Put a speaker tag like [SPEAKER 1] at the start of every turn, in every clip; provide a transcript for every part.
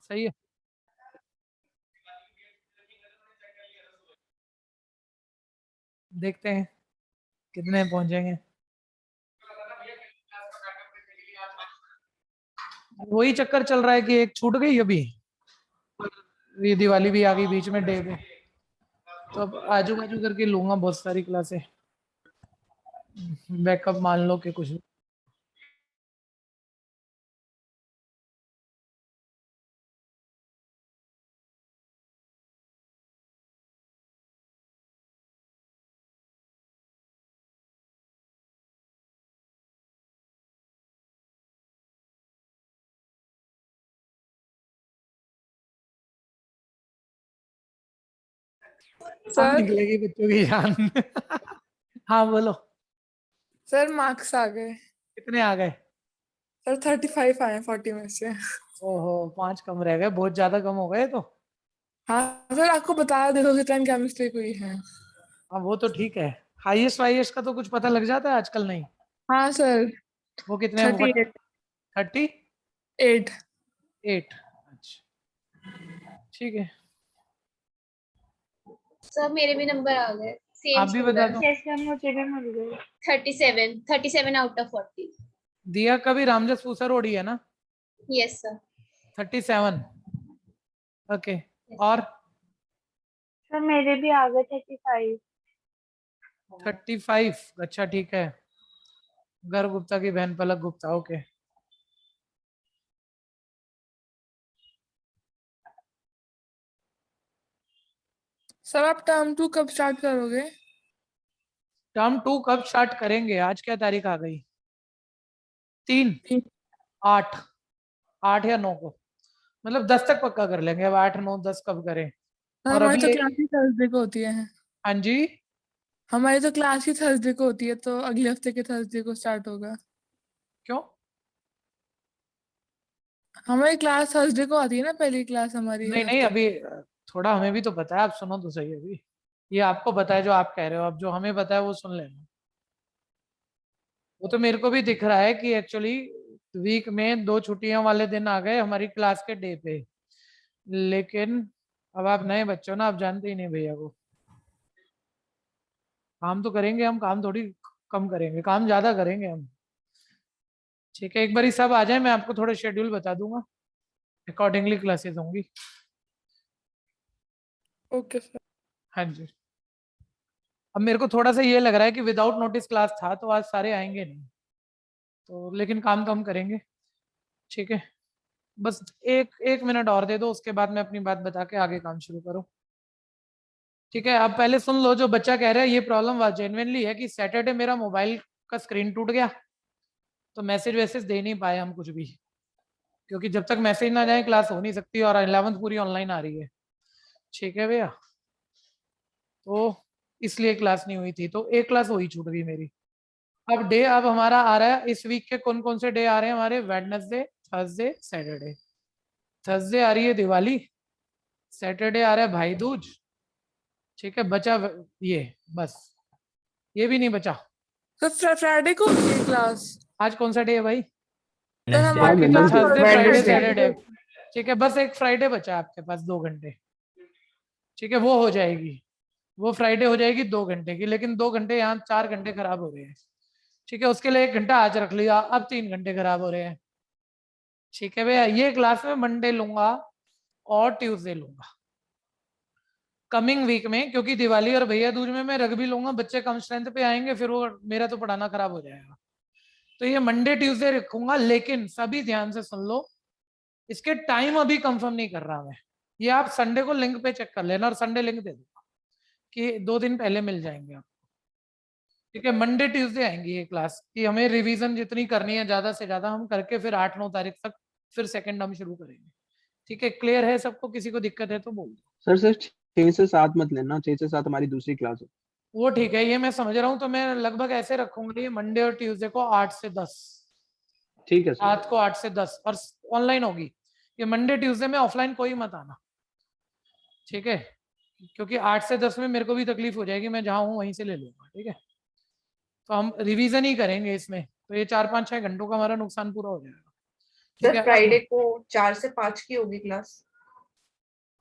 [SPEAKER 1] सही है। देखते हैं कितने पहुंचेंगे। वही चक्कर चल रहा है कि एक छूट गई अभी, ये दिवाली भी आ गई बीच में डे पे, तो अब आजू बाजू करके लूंगा बहुत सारी क्लासें, बैकअप मान लो कि कुछ। अब
[SPEAKER 2] सर
[SPEAKER 1] निकलेगी बच्चों की जान। हाँ बोलो।
[SPEAKER 2] सर मार्क्स आ गए।
[SPEAKER 1] कितने आ गए?
[SPEAKER 2] सर 35 आए 40 में से।
[SPEAKER 1] ओहो, 5 कम रह गए, बहुत ज्यादा कम हो गए तो।
[SPEAKER 2] हाँ सर, आपको बता दे दो टाइम क्या मिस्टेक हुई है।
[SPEAKER 1] हाँ वो तो ठीक है। हाईएस्ट वाईएस्ट का तो कुछ पता लग जाता है आजकल, नहीं?
[SPEAKER 2] हाँ सर।
[SPEAKER 1] वो कितने?
[SPEAKER 2] 38।
[SPEAKER 1] 38।
[SPEAKER 2] 8।
[SPEAKER 1] अच्छा, ठीक है।
[SPEAKER 3] सब मेरे भी नंबर आ गए, सेम
[SPEAKER 1] आप भी बता
[SPEAKER 3] स्टूडेंट।
[SPEAKER 1] दो।
[SPEAKER 4] यस मैम, मुझे भी मिल गई।
[SPEAKER 3] 37 आउट ऑफ 40।
[SPEAKER 1] दिया का भी रामजस फूसर ओडी है ना?
[SPEAKER 3] Yes sir.
[SPEAKER 1] 37। ओके। और
[SPEAKER 4] सर मेरे भी आ गए 35।
[SPEAKER 1] 35। अच्छा ठीक है। गर्ग गुप्ता की बहन पलक गुप्ता, ओके।
[SPEAKER 2] सर आप टर्म 2 कब स्टार्ट करोगे?
[SPEAKER 1] टर्म 2 कब स्टार्ट करेंगे? आज क्या तारीख आ गई? 3। 8। 8 या 9 को, मतलब 10 तक पक्का कर लेंगे। अब 8 9 10 कब करें?
[SPEAKER 2] सर
[SPEAKER 1] और
[SPEAKER 2] हमारी
[SPEAKER 1] अभी
[SPEAKER 2] तो क्लास ही थर्सडे को होती है।
[SPEAKER 1] हाँ जी।
[SPEAKER 2] हमारी तो क्लास ही थर्सडे को होती है, तो अगले हफ्ते के थर्सडे को स्टार्ट होगा।
[SPEAKER 1] क्यों?
[SPEAKER 2] हमारी क्लास थर्सडे को आती है ना, पहली क्लास हमारी
[SPEAKER 1] नहीं नहीं,
[SPEAKER 2] हफ्ते।
[SPEAKER 1] अभी थोड़ा हमें भी तो पता है, आप सुनो तो सही अभी। ये आपको पता है जो आप कह रहे हो, अब जो हमें पता है वो सुन लेना। वो तो मेरे को भी दिख रहा है कि एक्चुअली वीक में 2 छुट्टियां वाले दिन आ गए हमारी क्लास के डे पे, लेकिन अब आप नए बच्चों ना, आप जानते ही नहीं भैया को। काम तो करेंगे हम, काम थोड़ी कम करेंगे, काम ज्यादा करेंगे हम। ठीक है, एक बार सब आ जाए, मैं आपको थोड़ा शेड्यूल बता दूंगा, अकॉर्डिंगली क्लासेस होंगी।
[SPEAKER 2] Okay sir.
[SPEAKER 1] हाँ जी। अब मेरे को थोड़ा सा ये लग रहा है कि विदाउट नोटिस क्लास था तो आज सारे आएंगे नहीं, तो लेकिन काम तो हम करेंगे। ठीक है, बस एक एक मिनट और दे दो, उसके बाद मैं अपनी बात बता के आगे काम शुरू करूँ। ठीक है, अब पहले सुन लो, जो बच्चा कह रहा है ये प्रॉब्लम जेन्युइनली है कि सैटरडे मेरा मोबाइल का स्क्रीन टूट गया, तो मैसेज वैसेज दे नहीं पाए हम कुछ भी, क्योंकि जब तक मैसेज ना जाए क्लास हो नहीं सकती, और 11th पूरी ऑनलाइन आ रही है। ठीक है भैया, तो इसलिए क्लास नहीं हुई थी, तो एक क्लास वही छूट गई मेरी। अब डे अब हमारा आ रहा है, इस वीक के कौन कौन से डे आ रहे हैं हमारे? Wednesday, Thursday, Saturday. थर्सडे आ रही है दिवाली, सैटरडे आ रहा है भाई दूज। ठीक है, बचा ये, बस ये भी नहीं बचा।
[SPEAKER 2] सर फ्राइडे को होती है क्लास?
[SPEAKER 1] आज कौन सा डे है भाई?
[SPEAKER 2] सर हमारी
[SPEAKER 1] आपकी तो
[SPEAKER 2] class
[SPEAKER 1] Thursday Friday
[SPEAKER 2] Thursday
[SPEAKER 1] Saturday.
[SPEAKER 2] को।
[SPEAKER 1] ठीक है, बस एक फ्राइडे बचा आपके पास 2 घंटे। ठीक है, वो हो जाएगी, वो फ्राइडे हो जाएगी 2 घंटे की, लेकिन 2 घंटे यहाँ 4 घंटे खराब हो रहे हैं। ठीक है, उसके लिए 1 घंटा आज रख लिया, अब 3 घंटे खराब हो रहे हैं। ठीक है भैया, ये क्लास में मंडे लूंगा और ट्यूसडे लूंगा कमिंग वीक में, क्योंकि दिवाली और भैया दूज में मैं रग्बी लूंगा, बच्चे कम स्ट्रेंथ पे आएंगे, फिर वो मेरा तो पढ़ाना खराब हो जाएगा। तो ये मंडे ट्यूसडे रखूंगा, लेकिन सभी ध्यान से सुन लो, इसके टाइम अभी कंफर्म नहीं कर रहा मैं। ये आप संडे को लिंक पे चेक कर लेना, और संडे लिंक दे दूंगा कि 2 दिन पहले मिल जाएंगे आप। ठीक है, मंडे ट्यूसडे आएंगी ये क्लास, कि हमें रिवीजन जितनी करनी है ज्यादा से ज्यादा हम करके फिर 8 9 तारीख तक फिर सेकेंड हम शुरू करेंगे। ठीक है, क्लियर है सबको? किसी को दिक्कत है तो बोल दो।
[SPEAKER 5] सर सिर्फ 6 से 7 मत लेना, 6 से 7 हमारी दूसरी क्लास है।
[SPEAKER 1] वो ठीक है, ये मैं समझ रहा हूँ, तो मैं लगभग ऐसे रखूंगा ये मंडे और ट्यूसडे को 8 से 10।
[SPEAKER 5] ठीक है सर।
[SPEAKER 1] रात को 8 से 10, और ऑनलाइन होगी। ये मंडे ट्यूसडे में ऑफलाइन कोई मत आना। ठीक है, क्योंकि 8 से 10 में मेरे को भी तकलीफ हो जाएगी, मैं जहाँ हूँ वहीं से ले लूंगा। ठीक है, तो हम रिवीजन ही करेंगे इसमें, तो ये 4 5 6 घंटों का हमारा नुकसान पूरा हो जाएगा। ठीक
[SPEAKER 6] सर
[SPEAKER 1] है।
[SPEAKER 6] फ्राइडे को 4 से 5 की होगी क्लास।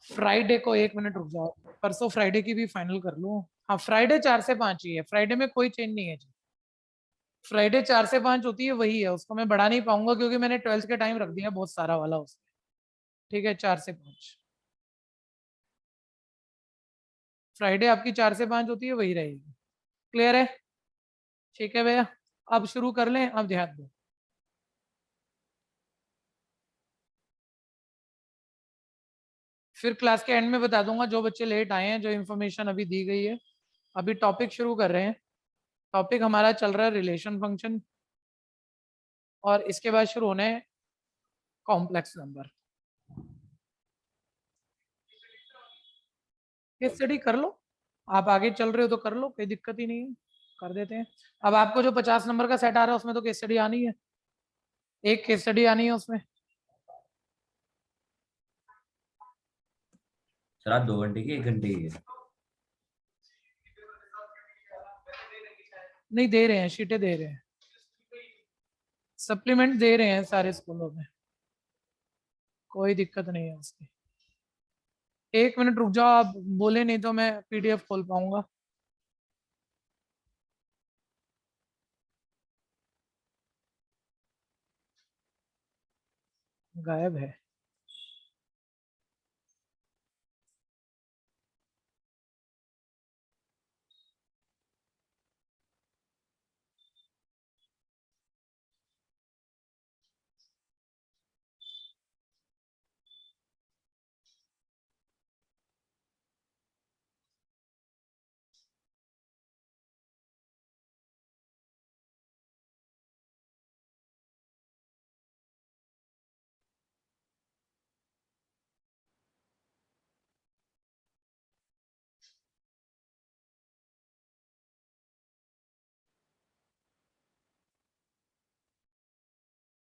[SPEAKER 1] फ्राइडे को 1 मिनट रुक जाओ, परसों फ्राइडे की भी फाइनल कर लूं। हाँ फ्राइडे 4 से 5 ही है, फ्राइडे में कोई चेंज नहीं है जी। फ्राइडे 4 से 5 होती है, वही है, उसको मैं बढ़ा नहीं पाऊंगा क्योंकि मैंने 12th के टाइम रख दिया बहुत सारा वाला उसमें। ठीक है 4 से 5 फ्राइडे आपकी 4 से 5 होती है, वही रहेगी। क्लियर है? ठीक है भैया, अब शुरू कर लें, अब ध्यान दो। फिर क्लास के एंड में बता दूंगा जो बच्चे लेट आए हैं, जो इन्फॉर्मेशन अभी दी गई है। अभी टॉपिक शुरू कर रहे हैं। टॉपिक हमारा चल रहा है रिलेशन फंक्शन, और इसके बाद शुरू होने कॉम्प्लेक्स नंबर। केस स्टडी कर लो, आप आगे चल रहे हो तो कर लो, कोई दिक्कत ही नहीं है, कर देते हैं। अब आपको जो 50 नंबर का सेट आ रहा है उसमें तो केस स्टडी आनी है, एक केस स्टडी आनी है उसमें।
[SPEAKER 7] सर आप 2 घंटे की 1 घंटे की है?
[SPEAKER 1] नहीं दे रहे हैं, शीटें दे रहे हैं, सप्लीमेंट दे रहे हैं सारे स्कूलों में, कोई दिक्कत नहीं है उसकी। 1 मिनट रुक जाओ, आप बोले नहीं तो मैं पीडीएफ खोल पाऊंगा। गायब है।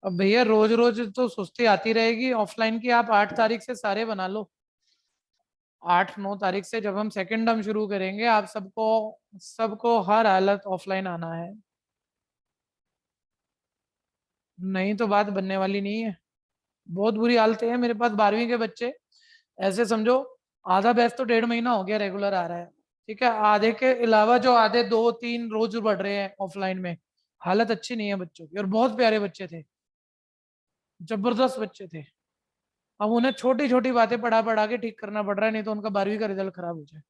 [SPEAKER 1] अब भैया रोज रोज तो सुस्ती आती रहेगी, ऑफलाइन की आप 8 तारीख से सारे बना लो। 8-9 तारीख से जब हम सेकेंड टर्म शुरू करेंगे, आप सबको सबको हर हालत ऑफलाइन आना है, नहीं तो बात बनने वाली नहीं है। बहुत बुरी हालत है। मेरे पास 12वीं के बच्चे, ऐसे समझो आधा बैच तो 1.5 महीना हो गया रेगुलर आ रहा है, ठीक है, आधे के अलावा जो आधे 2-3 रोज बढ़ रहे हैं ऑफलाइन में, हालत अच्छी नहीं है बच्चों की। और बहुत प्यारे बच्चे थे, जबरदस्त बच्चे थे। अब उन्हें छोटी छोटी बातें पढ़ा पढ़ा के ठीक करना पड़ रहा है, नहीं तो उनका 12वीं का रिजल्ट खराब हो जाए।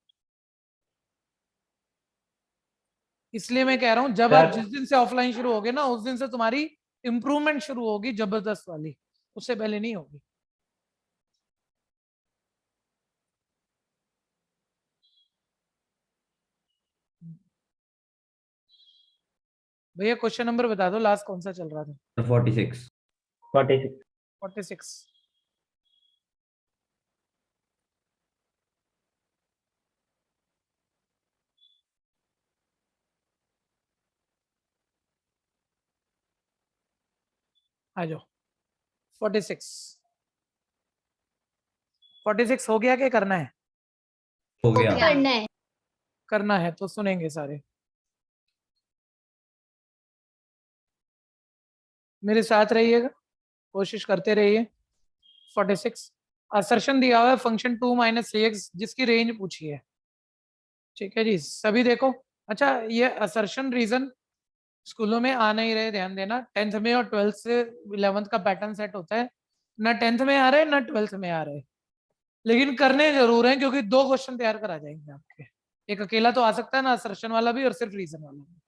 [SPEAKER 1] इसलिए मैं कह रहा हूँ जब आप जिस दिन से ऑफलाइन शुरू होगे ना, उस दिन से तुम्हारी इंप्रूवमेंट शुरू होगी जबरदस्त वाली, उससे पहले नहीं होगी। भैया क्वेश्चन नंबर बता दो, लास्ट कौन सा चल रहा था?
[SPEAKER 7] 46।
[SPEAKER 1] 46। आ जाओ। 46 हो गया, क्या करना है?
[SPEAKER 7] हो गया।
[SPEAKER 3] करना है।
[SPEAKER 1] करना है तो सुनेंगे सारे, मेरे साथ रहिएगा, कोशिश करते रहिए। 46 असर्शन दिया हुआ है फंक्शन 2 - 3x जिसकी रेंज पूछी है। ठीक है जी, सभी देखो। अच्छा, ये असर्शन रीजन स्कूलों में आ नहीं रहे, ध्यान देना। 10th में और 12th से 11th का पैटर्न सेट होता है, ना 10th में आ रहे ना 12th में आ रहे, लेकिन करने जरूर हैं क्योंकि 2 क्वेश्चन तैयार करा जाएंगे आपके। एक अकेला तो आ सकता है ना, असर्शन वाला भी और सिर्फ रीजन वाला भी।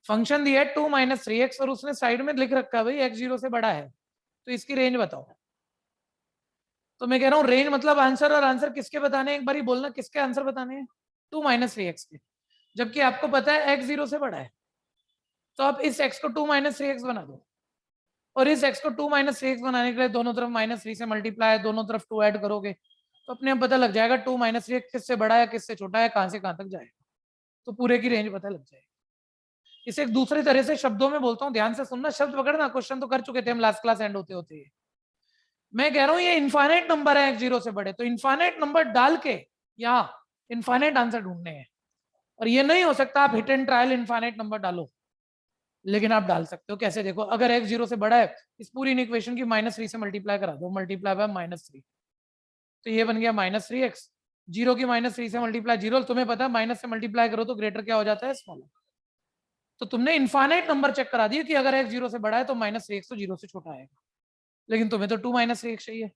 [SPEAKER 1] फंक्शन दिया है 2 - 3x और उसने साइड में लिख रखा है भाई x 0 से बड़ा है, तो इसकी रेंज बताओ। तो मैं कह रहा हूँ रेंज मतलब आंसर, और आंसर किसके बताने हैं, एक बार ही बोलना किसके आंसर बताने हैं? 2 - 3x के, जबकि आपको पता है x 0 से बड़ा है। तो आप इस x को 2 - 3x बना दो, और इस x को 2 - 3x बनाने के लिए दोनों तरफ -3 से मल्टीप्लाई, दोनों तरफ 2 ऐड करोगे तो अपने आप पता लग जाएगा 2 - 3x किससे बड़ा है किससे छोटा है, कहां से कहां तक जाएगा, तो पूरे की रेंज पता लग जाएगी। इसे एक दूसरे तरह से शब्दों में बोलता हूँ, ध्यान से सुनना, शब्द पकड़ना। क्वेश्चन तो कर चुके थे हम लास्ट क्लास एंड होते होते। मैं कह रहा हूँ ये इनफाइनाइट नंबर है x 0 से बड़े, तो इनफाइनाइट नंबर डाल के यहाँ इनफाइनाइट आंसर ढूंढने हैं, और ये नहीं हो सकता आप hit and trial infinite number डालो, लेकिन आप डाल सकते हो कैसे, देखो अगर x 0 से बड़ा है, इस पूरी इक्वेशन की -3 से मल्टीप्लाई करा दो, मल्टीप्लाई बाय -3, तो ये बन गया -3x। 0 की -3 से मल्टीप्लाई 0, तुम्हें पता है माइनस से मल्टीप्लाई करो तो ग्रेटर क्या हो जाता है, स्मॉलर। तो तुमने इनफाइनाइट नंबर चेक करा दिया कि अगर x 0 से बड़ा है तो -3x तो 0 से छोटा आएगा, लेकिन तुम्हें तो 2 - 3x चाहिए,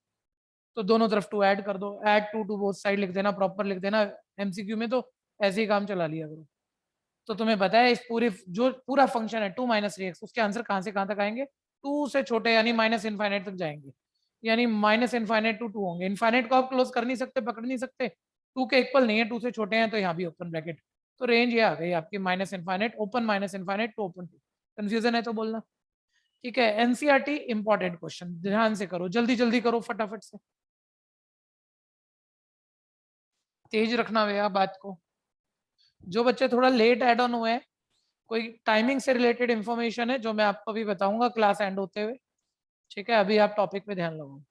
[SPEAKER 1] तो दोनों तरफ 2 ऐड कर दो, ऐड 2 टू बोथ साइड लिख देना, प्रॉपर लिख देना। एमसीक्यू में तो ऐसे ही काम चला लिया करो। तो तुम्हें पता है इस पूरी जो पूरा फंक्शन है 2 - 3x, उसके आंसर कहां से कहां तक आएंगे, 2 से छोटे यानी -इनफाइनाइट तक जाएंगे, यानी -इनफाइनाइट टू 2 होंगे। इनफाइनाइट को आप क्लोज कर नहीं सकते, पकड़ नहीं सकते, 2 के इक्वल नहीं है, 2 से छोटे हैं तो यहाँ भी ओपन ब्रैकेट, तो रेंज ये आ गई आपकी -infinite open -infinite to open 2। Confusion है तो बोलना, ठीक है। एनसीईआरटी इंपॉर्टेंट क्वेश्चन, ध्यान से करो, जल्दी जल्दी करो फटाफट से, तेज रखना भैया बात को। जो बच्चे थोड़ा लेट ऐड ऑन हुए हैं, कोई टाइमिंग से रिलेटेड इंफॉर्मेशन है जो मैं आपको अभी बताऊंगा क्लास एंड होते हुए, ठीक है। अभी आप टॉपिक पे ध्यान लगाओ।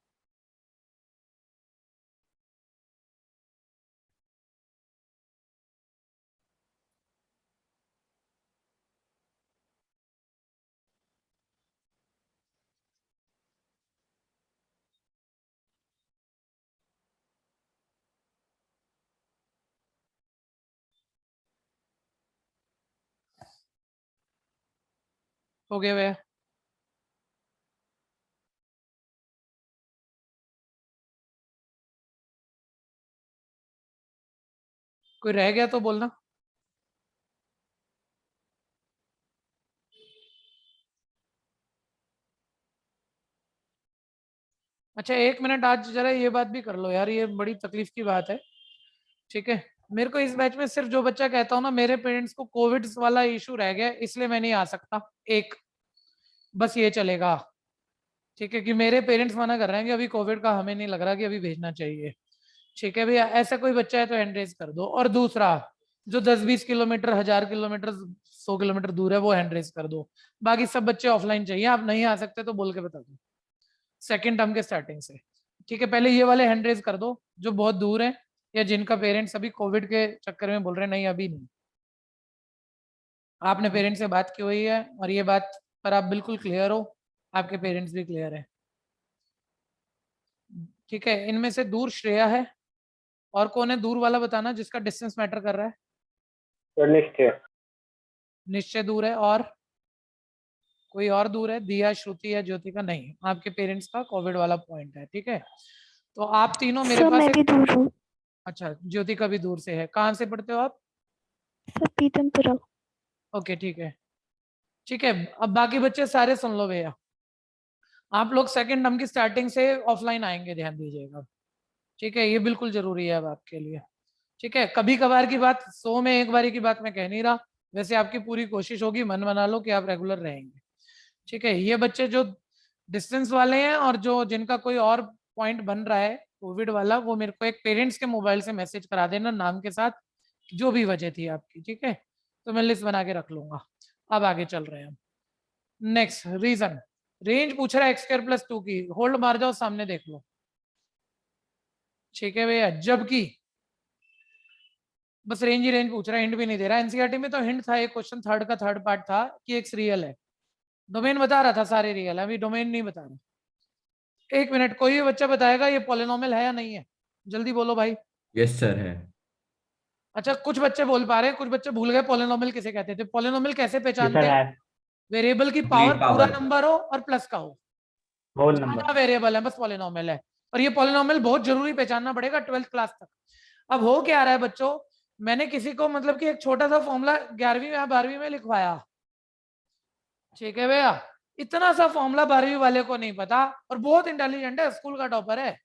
[SPEAKER 1] हो गया भैया, कोई रह गया तो बोलना। अच्छा 1 मिनट, आज जरा ये बात भी कर लो यार, ये बड़ी तकलीफ की बात है, ठीक है। मेरे को इस बैच में सिर्फ जो बच्चा कहता हूँ ना मेरे पेरेंट्स को कोविड वाला इशू रह गया इसलिए मैं नहीं आ सकता, एक बस ये चलेगा, ठीक है, कि मेरे पेरेंट्स मना कर रहे हैं कि अभी कोविड का हमें नहीं लग रहा कि अभी भेजना चाहिए, ठीक है भैया। ऐसा कोई बच्चा है तो हैंड रेज कर दो, और दूसरा जो 10-20 किलोमीटर, 1000 किलोमीटर, 100 किलोमीटर दूर है वो हैंड रेज कर दो। बाकी सब बच्चे ऑफलाइन चाहिए, आप नहीं आ सकते तो बोल के बता दो, सेकेंड टर्म के स्टार्टिंग से, ठीक है। पहले ये वाले हैंड रेज कर दो जो बहुत दूर है या जिनका पेरेंट्स अभी कोविड के चक्कर में बोल रहे हैं नहीं अभी नहीं। आपने पेरेंट्स से बात की हुई है और ये बात पर आप बिल्कुल क्लियर हो, आपके पेरेंट्स भी क्लियर है, ठीक है। इनमें से दूर श्रेया है, और कौन है दूर वाला बताना जिसका डिस्टेंस मैटर कर रहा है। निश्चय दूर है, और कोई और दूर है, दिया, श्रुति या ज्योति का नहीं, आपके पेरेंट्स का कोविड वाला पॉइंट है, ठीक है। तो आप तीनों मेरे
[SPEAKER 8] सर
[SPEAKER 1] पास
[SPEAKER 8] मैं भी दूर हूँ।
[SPEAKER 1] अच्छा ज्योति का भी दूर से है, कहाँ से पढ़ते हो आप?
[SPEAKER 8] सर पीतमपुरा।
[SPEAKER 1] ओके ठीक है, ठीक है। अब बाकी बच्चे सारे सुन लो भैया, आप लोग सेकंड टर्म की स्टार्टिंग से ऑफलाइन आएंगे, ध्यान दीजिएगा, ठीक है। ये बिल्कुल जरूरी है अब आपके लिए, ठीक है। कभी कभार की बात, 100 में एक बारी की बात मैं कह नहीं रहा, वैसे आपकी पूरी कोशिश होगी, मन बना लो कि आप रेगुलर रहेंगे, ठीक है। ये बच्चे जो डिस्टेंस वाले हैं और जो जिनका कोई और पॉइंट बन रहा है कोविड वाला, वो मेरे को एक पेरेंट्स के मोबाइल से मैसेज करा देना नाम के साथ, जो भी वजह थी आपकी, ठीक है। तो मैं लिस्ट बना के रख लूंगा। अब आगे चल रहे हैं, नेक्स्ट रीजन, रेंज पूछ रहा है x² + 2 की, होल्ड मार जाओ, सामने देख लो, ठीक है भैया। जबकि बस रेंज ही रेंज पूछ रहा है, हिंट भी नहीं दे रहा। एनसीईआरटी में तो हिंट था, एक क्वेश्चन थर्ड का थर्ड पार्ट था कि एक्स रियल है, डोमेन बता रहा था सारे रियल है, अभी डोमेन नहीं बता रहा। 1 मिनट, कोई भी बच्चा बताएगा ये पॉलिनोमियल है या नहीं है, जल्दी बोलो भाई।
[SPEAKER 7] यस सर है।
[SPEAKER 1] अच्छा कुछ बच्चे बोल पा रहे हैं, कुछ बच्चे भूल गए पॉलिनोमियल किसे कहते थे। पॉलिनोमियल कैसे पहचानते हैं, वेरिएबल की पावर पूरा नंबर हो और प्लस का हो, ज्यादा वेरिएबल है बस पॉलिनोमियल है। और ये पॉलिनोमियल बहुत जरूरी पहचानना पड़ेगा 12th क्लास तक। अब हो क्या रहा है बच्चों, मैंने किसी को मतलब कि एक छोटा सा फॉर्मूला 11वीं या 12वीं में लिखवाया, ठीक है भैया। इतना सा फॉर्मूला 12वीं वाले को नहीं पता, और बहुत इंटेलिजेंट है, स्कूल का टॉपर है,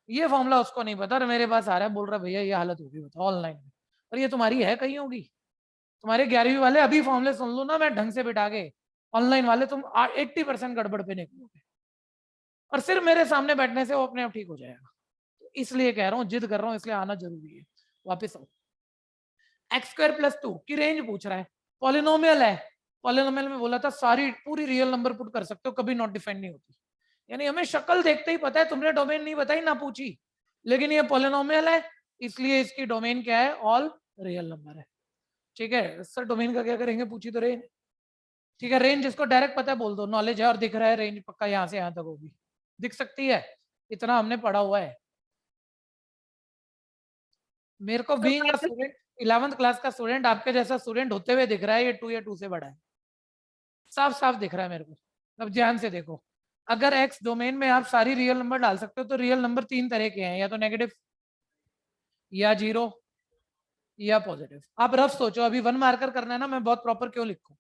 [SPEAKER 1] ये फॉर्मूला उसको नहीं पता, और मेरे पास आ रहा है बोल रहा है भैया ये हालत होगी बताओ ऑनलाइन में। और ये तुम्हारी है कहीं होगी, तुम्हारे 11वीं वाले अभी फॉर्मूले सुन लो ना मैं ढंग से बिठा के, ऑनलाइन वाले तुम 80% गड़बड़ पे निकलोगे, और सिर्फ मेरे सामने बैठने से वो अपने आप ठीक हो जाएगा। तो इसलिए कह रहा हूँ, जिद कर रहा हूँ, इसलिए आना जरूरी है। वापिस आओ, x² + 2 की रेंज पूछ रहा है, पॉलिनोमियल है। पॉलिनोमियल में बोला था सारी पूरी रियल नंबर पुट कर सकते हो, कभी नॉट डिफाइंड नहीं होती, यानी हमें शक्ल देखते ही पता है, तुमने डोमेन नहीं बताई ना पूछी, लेकिन ये पॉलिनोमियल है इसलिए इसकी डोमेन क्या है, ऑल रियल नंबर है, ठीक है। सर डोमेन का क्या करेंगे, पूछी तो रहे। ठीक है, रेंज जिसको डायरेक्ट पता है बोल दो, नॉलेज है और दिख रहा है रेंज पक्का यहाँ से यहाँ तक होगी, दिख सकती है, इतना हमने पढ़ा हुआ है। मेरे को भी स्टूडेंट 11th क्लास का स्टूडेंट आपके जैसा स्टूडेंट होते हुए दिख रहा है, ये 2 या 2 से बड़ा है, साफ साफ दिख रहा है मेरे को। अब ध्यान से देखो, अगर एक्स डोमेन में आप सारी रियल नंबर डाल सकते हो तो रियल नंबर 3 तरह के हैं, या तो नेगेटिव या 0 या पॉजिटिव। आप रफ सोचो, अभी 1 मार्कर करना है ना, मैं बहुत प्रॉपर क्यों लिखूं,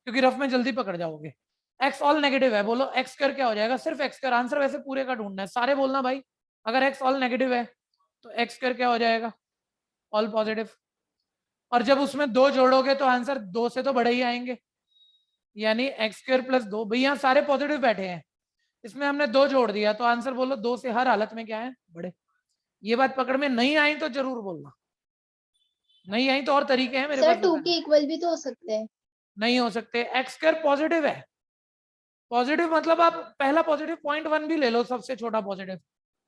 [SPEAKER 1] क्योंकि रफ में जल्दी पकड़ जाओगे। एक्स ऑल नेगेटिव है, बोलो एक्स स्क्वायर क्या हो जाएगा, सिर्फ एक्स स्क्वायर, आंसर वैसे पूरे का ढूंढना है, सारे बोलना भाई। अगर एक्स ऑल नेगेटिव है तो एक्स स्क्वायर क्या हो जाएगा, ऑल पॉजिटिव। और जब उसमें 2 जोड़ोगे तो आंसर 2 से तो बड़े ही आएंगे, यानी एक्स स्क्वायर प्लस 2। भाई यहाँ सारे पॉजिटिव बैठे हैं, इसमें हमने 2 जोड़ दिया तो आंसर बोलो 2 से हर हालत में क्या है, बड़े। ये बात पकड़ में नहीं आई तो जरूर बोलना, नहीं आई तो और तरीके हैं मेरे
[SPEAKER 3] सर
[SPEAKER 1] पास
[SPEAKER 3] 2
[SPEAKER 1] बताने
[SPEAKER 3] के इक्वल भी तो हो सकते हैं।
[SPEAKER 1] नहीं हो सकते। एक्स स्क्वायर पॉजिटिव है, पॉजिटिव मतलब आप पहला पॉजिटिव 0.1 भी ले लो, सबसे छोटा पॉजिटिव,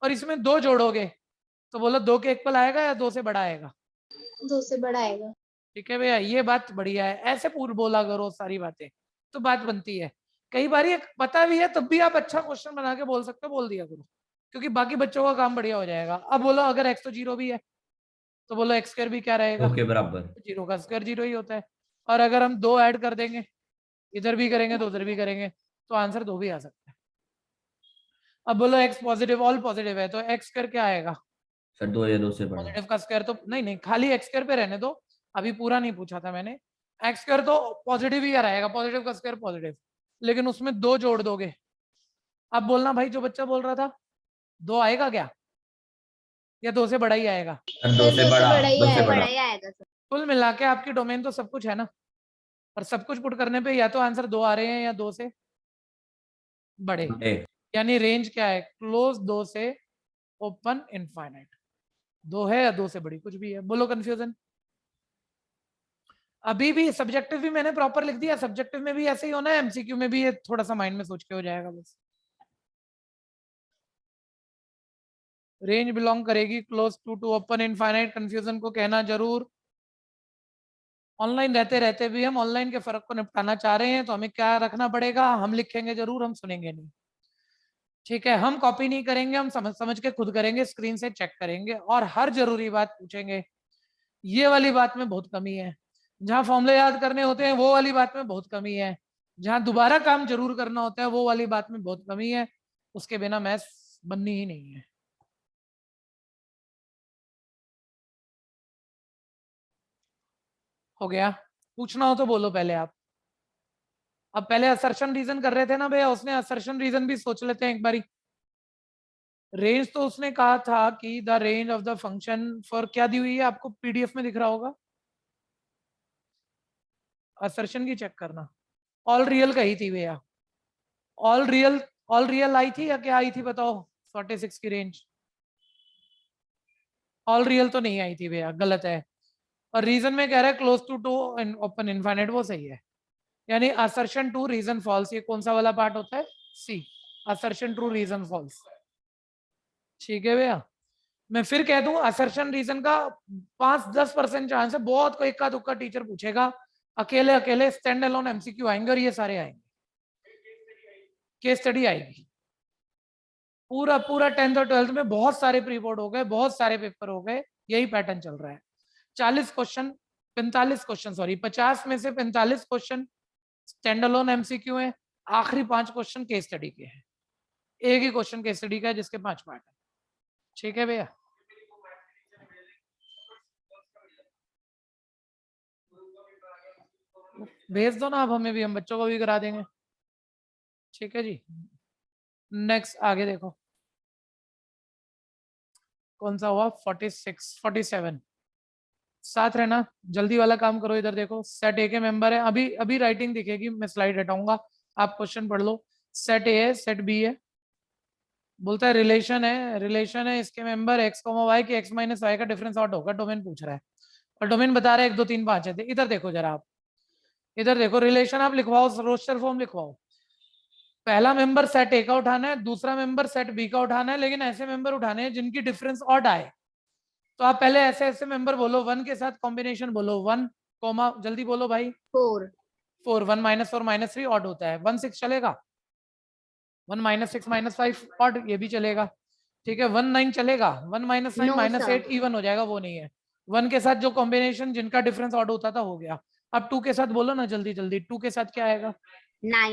[SPEAKER 1] और इसमें 2 जोड़ोगे तो बोलो 2 के इक्वल आएगा या 2 से बड़ा आएगा,
[SPEAKER 3] 2 से बड़ा आएगा।
[SPEAKER 1] ठीक है भैया, ये बात बढ़िया है, ऐसे पूर्ण बोला करो सारी बातें तो बात बनती है। कई बार ये पता भी है तब भी आप अच्छा क्वेश्चन बना के बोल सकते हो, बोल दिया करो, क्योंकि बाकी बच्चों का काम बढ़िया हो जाएगा। अब बोलो अगर एक्स तो 0 भी है तो बोलो एक्स स्क्वायर भी क्या रहेगा,
[SPEAKER 7] 2 के बराबर।
[SPEAKER 1] 0 का स्क्वायर 0 ही होता है। और अगर हम 2 ऐड कर देंगे, इधर भी करेंगे तो उधर भी करेंगे, तो आंसर 2 भी आ सकता है। अब बोलो एक्स पॉजिटिव ऑल पॉजिटिव है तो एक्स स्क्वायर क्या आएगा,
[SPEAKER 7] सर 2 या 2 से बड़ा।
[SPEAKER 1] पॉजिटिव का स्क्वायर तो नहीं, खाली एक्स स्क्वायर पे रहने दो, अभी पूरा नहीं पूछा था मैंने। एक्स स्क्वायर तो पॉजिटिव ही रहेगा, पॉजिटिव का स्क्वायर पॉजिटिव, लेकिन उसमें 2 जोड़ दोगे। अब बोलना भाई जो बच्चा बोल रहा था 2 आएगा क्या, या 2 से बड़ा ही आएगा,
[SPEAKER 7] सर 2 से बड़ा, 2 से बड़ा।
[SPEAKER 3] आएगा सर।
[SPEAKER 1] कुल मिला के आपकी डोमेन तो सब कुछ है ना, और सब कुछ पुट करने पे या तो आंसर 2 आ रहे हैं या 2 से बड़े, यानी रेंज क्या है, क्लोज 2 से ओपन इनफाइनाइट, 2 है या 2 से बड़ी, कुछ भी है। बोलो कंफ्यूजन। अभी भी सब्जेक्टिव भी मैंने प्रॉपर लिख दिया, सब्जेक्टिव में भी ऐसे ही होना है, एमसीक्यू में भी ये थोड़ा सा माइंड में सोच के हो जाएगा बस। रेंज बिलोंग करेगी close to open infinite, confusion को कहना जरूर। ऑनलाइन रहते रहते भी हम ऑनलाइन के फर्क को निपटाना चाह रहे हैं, तो हमें क्या रखना पड़ेगा, हम लिखेंगे जरूर, हम सुनेंगे नहीं, ठीक है। हम कॉपी नहीं करेंगे, हम समझ समझ के खुद करेंगे, स्क्रीन से चेक करेंगे और हर जरूरी बात पूछेंगे। ये वाली बात में बहुत कमी है, जहां फॉर्मूले याद करने होते हैं वो वाली बात में बहुत कमी है, जहां दोबारा काम जरूर करना होता है वो वाली बात में बहुत कमी है, उसके बिना मैथ्स बननी ही नहीं है। हो गया, पूछना हो तो बोलो पहले आप। अब पहले असर्शन रीजन कर रहे थे ना भैया, उसने असर्शन रीजन भी सोच लेते हैं एक बारी। रेंज तो उसने कहा था कि the range of the function for, क्या दी हुई है आपको पीडीएफ में दिख रहा होगा, असर्शन की चेक करना, ऑल रियल कही थी भैया, ऑल रियल आई थी या क्या आई थी बताओ, 46 की रेंज, ऑल रियल तो नहीं आई थी भैया, गलत है। और रीजन में कह रहा है क्लोज टू ओपन इनफाइनाइट, वो सही है, यानी असर्शन ट्रू रीजन फॉल्स। ये कौन सा वाला पार्ट होता है, सी, असर्शन ट्रू रीजन फॉल्स, ठीक है भैया। मैं फिर कह दूं, असर्शन रीजन का 5-10% चांस है, बहुत कोई इक्का दुक्का टीचर पूछेगा, अकेले अकेले स्टैंड अलोन एमसीक्यू आएंगे और ये सारे आएंगे, केस स्टडी आएगी। पूरा 10th और 12th में बहुत सारे प्री बोर्ड हो गए, बहुत सारे पेपर हो गए, यही पैटर्न चल रहा है। 40 क्वेश्चन, 45 क्वेश्चन सॉरी, 50 में से 45 क्वेश्चन स्टैंड अलोन एमसीक्यू है, आखिरी 5 क्वेश्चन केस स्टडी के हैं, एक ही क्वेश्चन केस स्टडी का है जिसके 5 पार्ट है, ठीक है भैया। भेज दो ना आप हमें भी, हम बच्चों को भी करा देंगे, ठीक है जी। नेक्स्ट आगे देखो, कौन सा हुआ, 46 47, साथ रहना, जल्दी वाला काम करो। इधर देखो, सेट ए के मेंबर है, अभी अभी राइटिंग दिखेगी, मैं स्लाइड हटाऊंगा, आप क्वेश्चन पढ़ लो। सेट ए है, सेट बी है, बोलता है रिलेशन है इसके मेंबर x, y के x - y का डिफरेंस आउट होगा, डोमेन पूछ रहा है और डोमेन बता रहा है 1 2 3 5 है। इधर देखो जरा आप, इधर देखो, रिलेशन आप लिखवाओ, रोस्टर फॉर्म लिखवाओ। पहला मेंबर सेट ए का उठाना है, दूसरा मेंबर सेट बी का उठाना है, लेकिन ऐसे मेंबर उठाने हैं जिनकी डिफरेंस ऑड आए। तो आप पहले ऐसे ऐसे मेंबर बोलो, 1 के साथ कॉम्बिनेशन बोलो, 1, जल्दी बोलो भाई,
[SPEAKER 3] 4,
[SPEAKER 1] 4 1 - 4 - 3 ऑड होता है। 1 6 चलेगा, 1 - 6 - 5 ऑड, ये भी चलेगा। ठीक है, 1 9 चलेगा, 1 - 9
[SPEAKER 9] No,
[SPEAKER 1] -
[SPEAKER 9] sir.
[SPEAKER 1] 8 इवन हो जाएगा, वो नहीं है। 1 के साथ जो कॉम्बिनेशन जिनका डिफरेंस ऑड होता था हो गया। अब 2 के साथ बोलो ना जल्दी जल्दी, 2 के साथ क्या आएगा?
[SPEAKER 9] 9.